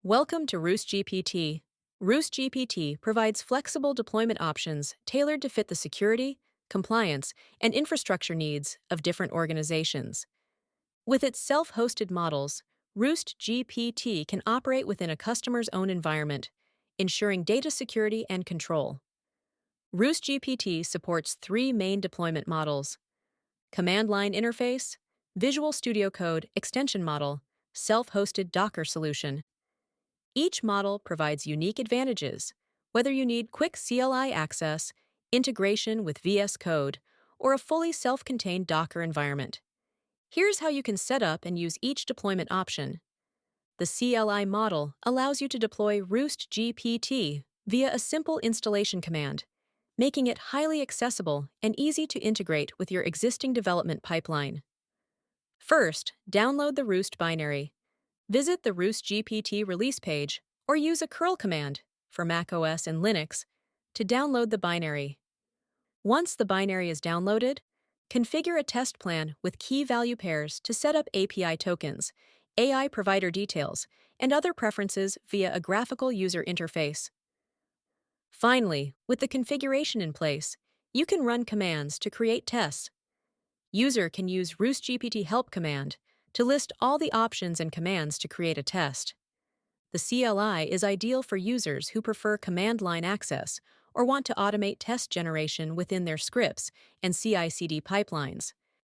Welcome to RoostGPT. RoostGPT provides flexible deployment options tailored to fit the security, compliance, and infrastructure needs of different organizations. With its self-hosted models, RoostGPT can operate within a customer's own environment, ensuring data security and control. RoostGPT supports three main deployment models: command line interface, Visual Studio Code extension model, self-hosted Docker solution. Each model provides unique advantages, whether you need quick CLI access, integration with VS Code, or a fully self-contained Docker environment. Here's how you can set up and use each deployment option. The CLI model allows you to deploy RoostGPT via a simple installation command, making it highly accessible and easy to integrate with your existing development pipeline. First, download the Roost binary. Visit the RoostGPT release page or use a curl command for macOS and Linux to download the binary. Once the binary is downloaded, configure a test plan with key value pairs to set up API tokens, AI provider details, and other preferences via a graphical user interface. Finally, with the configuration in place, you can run commands to create tests. User can use RoostGPT help command to list all the options and commands to create a test. The CLI is ideal for users who prefer command line access or want to automate test generation within their scripts and CI/CD pipelines.